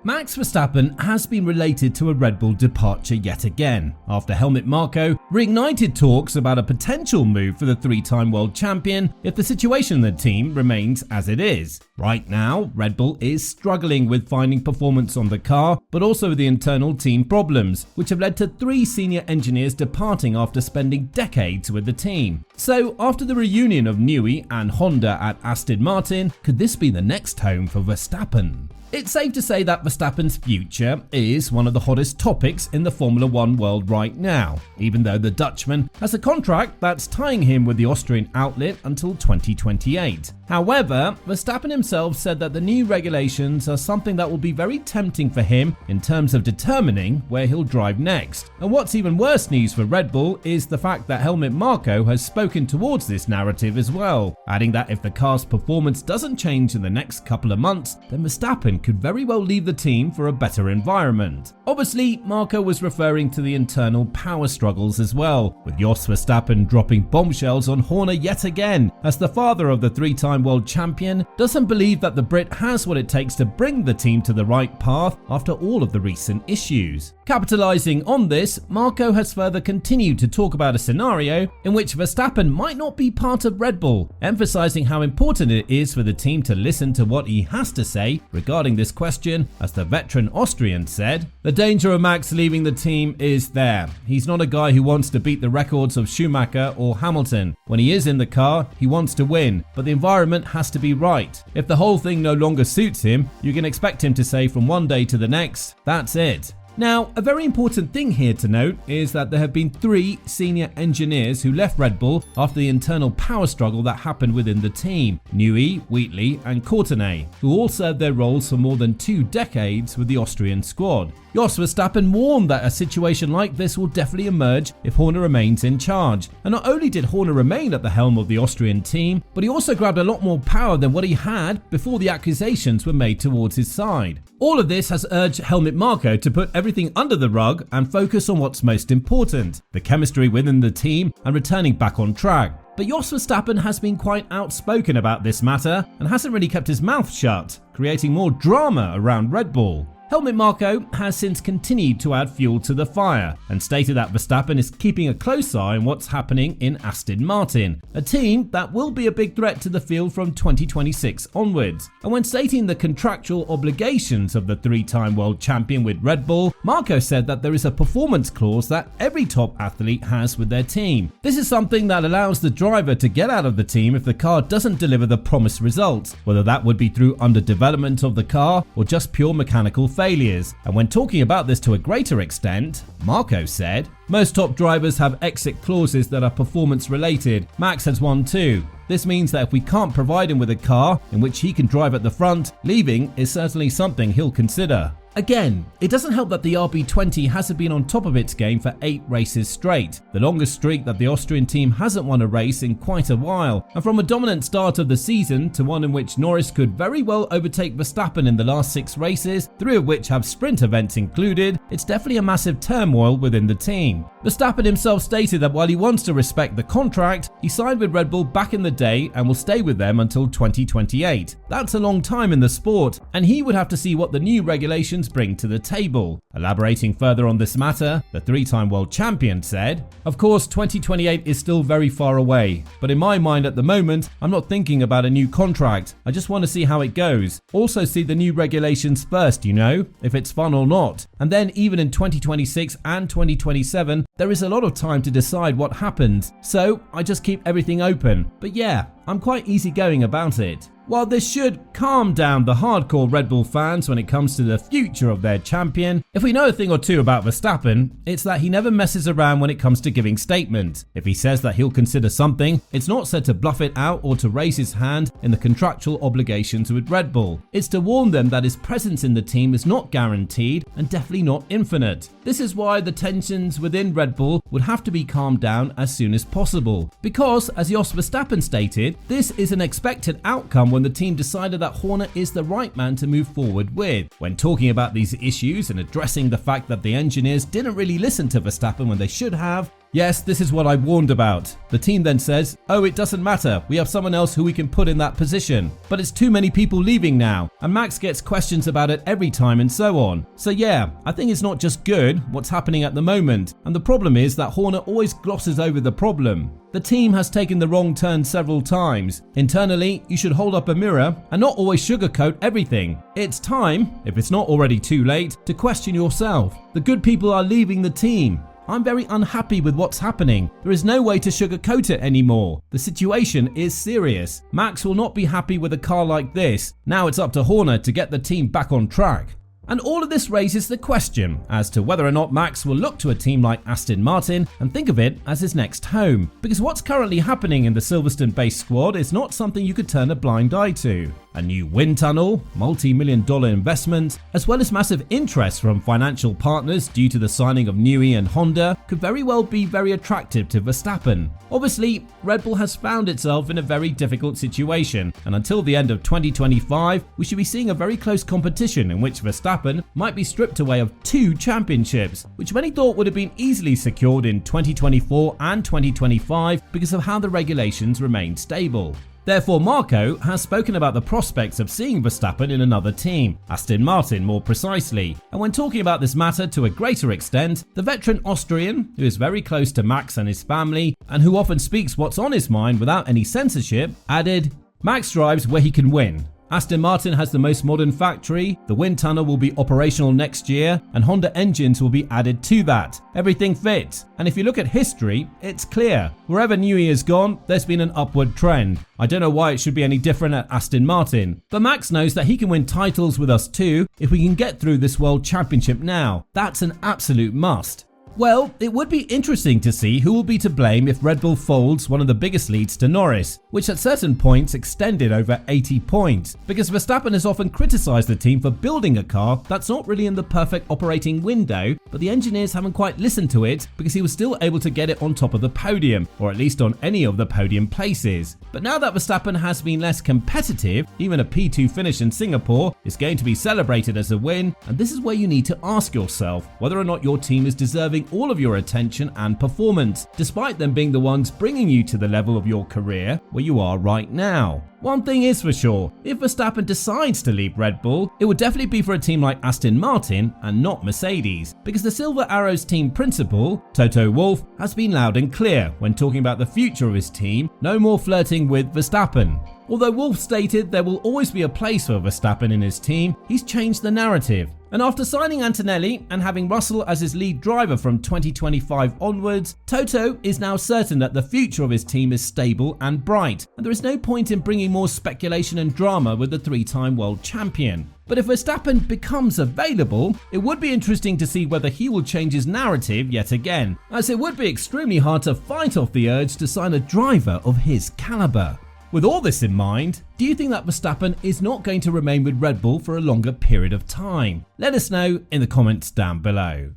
Max Verstappen has been related to a Red Bull departure yet again, after Helmut Marko reignited talks about a potential move for the three-time world champion if the situation in the team remains as it is. Right now, Red Bull is struggling with finding performance on the car, but also with the internal team problems, which have led to 3 senior engineers departing after spending decades with the team. So, after the reunion of Newey and Honda at Aston Martin, could this be the next home for Verstappen? It's safe to say that Verstappen's future is one of the hottest topics in the Formula 1 world right now, even though the Dutchman has a contract that's tying him with the Austrian outlet until 2028. However, Verstappen himself said that the new regulations are something that will be very tempting for him in terms of determining where he'll drive next. And what's even worse news for Red Bull is the fact that Helmut Marko has spoken towards this narrative as well, adding that if the car's performance doesn't change in the next couple of months, then Verstappen could very well leave the team for a better environment. Obviously, Marko was referring to the internal power struggles as well, with Jos Verstappen dropping bombshells on Horner yet again, as the father of the 3-time world champion doesn't believe that the Brit has what it takes to bring the team to the right path after all of the recent issues. Capitalizing on this, Marko has further continued to talk about a scenario in which Verstappen might not be part of Red Bull, emphasizing how important it is for the team to listen to what he has to say regarding this question. As the veteran Austrian said, "The danger of Max leaving the team is there. He's not a guy who wants to beat the records of Schumacher or Hamilton. When he is in the car, he wants to win, but the environment has to be right. If the whole thing no longer suits him, you can expect him to say from one day to the next, that's it." Now, a very important thing here to note is that there have been 3 senior engineers who left Red Bull after the internal power struggle that happened within the team: Newey, Wheatley and Courtenay, who all served their roles for more than 2 decades with the Austrian squad. Jos Verstappen warned that a situation like this will definitely emerge if Horner remains in charge. And not only did Horner remain at the helm of the Austrian team, but he also grabbed a lot more power than what he had before the accusations were made towards his side. All of this has urged Helmut Marko to put everything under the rug and focus on what's most important: the chemistry within the team and returning back on track. But Jos Verstappen has been quite outspoken about this matter and hasn't really kept his mouth shut, creating more drama around Red Bull. Helmut Marko has since continued to add fuel to the fire and stated that Verstappen is keeping a close eye on what's happening in Aston Martin, a team that will be a big threat to the field from 2026 onwards. And when stating the contractual obligations of the 3-time world champion with Red Bull, Marko said that there is a performance clause that every top athlete has with their team. This is something that allows the driver to get out of the team if the car doesn't deliver the promised results, whether that would be through underdevelopment of the car or just pure mechanical failures. And when talking about this to a greater extent, Marko said, "Most top drivers have exit clauses that are performance related. Max has one too. This means that if we can't provide him with a car in which he can drive at the front, leaving is certainly something he'll consider." Again, it doesn't help that the RB20 hasn't been on top of its game for 8 races straight, the longest streak that the Austrian team hasn't won a race in quite a while, and from a dominant start of the season to one in which Norris could very well overtake Verstappen in the last 6 races, 3 of which have sprint events included, it's definitely a massive turmoil within the team. Verstappen himself stated that while he wants to respect the contract, he signed with Red Bull back in the day and will stay with them until 2028. That's a long time in the sport, and he would have to see what the new regulations bring to the table. Elaborating further on this matter, the 3-time world champion said, "Of course 2028 is still very far away, but in my mind at the moment I'm not thinking about a new contract. I just want to see how it goes. Also see the new regulations first, if it's fun or not. And then even in 2026 and 2027 there is a lot of time to decide what happens. So I just keep everything open. But yeah, I'm quite easygoing about it." While this should calm down the hardcore Red Bull fans when it comes to the future of their champion, if we know a thing or two about Verstappen, it's that he never messes around when it comes to giving statements. If he says that he'll consider something, it's not said to bluff it out or to raise his hand in the contractual obligations with Red Bull. It's to warn them that his presence in the team is not guaranteed and definitely not infinite. This is why the tensions within Red Bull would have to be calmed down as soon as possible. Because, as Jos Verstappen stated, this is an expected outcome when the team decided that Horner is the right man to move forward with. When talking about these issues and addressing the fact that the engineers didn't really listen to Verstappen when they should have, Yes, this is what I warned about. The team then says, oh, it doesn't matter, we have someone else who we can put in that position. But it's too many people leaving now, and Max gets questions about it every time and so on. So yeah, I think it's not just good what's happening at the moment, and the problem is that Horner always glosses over the problem. The team has taken the wrong turn several times. Internally, you should hold up a mirror and not always sugarcoat everything. It's time, if it's not already too late, to question yourself. The good people are leaving the team. I'm very unhappy with what's happening. There is no way to sugarcoat it anymore. The situation is serious. Max will not be happy with a car like this. Now it's up to Horner to get the team back on track. And all of this raises the question as to whether or not Max will look to a team like Aston Martin and think of it as his next home. Because what's currently happening in the Silverstone-based squad is not something you could turn a blind eye to. A new wind tunnel, multi-million-dollar investment, as well as massive interest from financial partners due to the signing of Newey and Honda could very well be very attractive to Verstappen. Obviously, Red Bull has found itself in a very difficult situation, and until the end of 2025, we should be seeing a very close competition in which Verstappen might be stripped away of 2 championships, which many thought would have been easily secured in 2024 and 2025 because of how the regulations remain stable. Therefore, Marko has spoken about the prospects of seeing Verstappen in another team, Aston Martin more precisely, and when talking about this matter to a greater extent, the veteran Austrian, who is very close to Max and his family, and who often speaks what's on his mind without any censorship, added, Max drives where he can win. Aston Martin has the most modern factory, the wind tunnel will be operational next year, and Honda engines will be added to that. Everything fits, and if you look at history, it's clear. Wherever Newey has gone, there's been an upward trend. I don't know why it should be any different at Aston Martin, but Max knows that he can win titles with us too if we can get through this World Championship now. That's an absolute must. Well, it would be interesting to see who will be to blame if Red Bull folds one of the biggest leads to Norris, which at certain points extended over 80 points, because Verstappen has often criticised the team for building a car that's not really in the perfect operating window, but the engineers haven't quite listened to it because he was still able to get it on top of the podium, or at least on any of the podium places. But now that Verstappen has been less competitive, even a P2 finish in Singapore is going to be celebrated as a win, and this is where you need to ask yourself whether or not your team is deserving all of your attention and performance, despite them being the ones bringing you to the level of your career where you are right now. One thing is for sure, if Verstappen decides to leave Red Bull, it would definitely be for a team like Aston Martin and not Mercedes, because the Silver Arrows team principal, Toto Wolff, has been loud and clear when talking about the future of his team, no more flirting with Verstappen. Although Wolff stated there will always be a place for Verstappen in his team, he's changed the narrative. And after signing Antonelli and having Russell as his lead driver from 2025 onwards, Toto is now certain that the future of his team is stable and bright, and there is no point in bringing more speculation and drama with the 3-time world champion. But if Verstappen becomes available, it would be interesting to see whether he will change his narrative yet again, as it would be extremely hard to fight off the urge to sign a driver of his caliber. With all this in mind, do you think that Verstappen is not going to remain with Red Bull for a longer period of time? Let us know in the comments down below.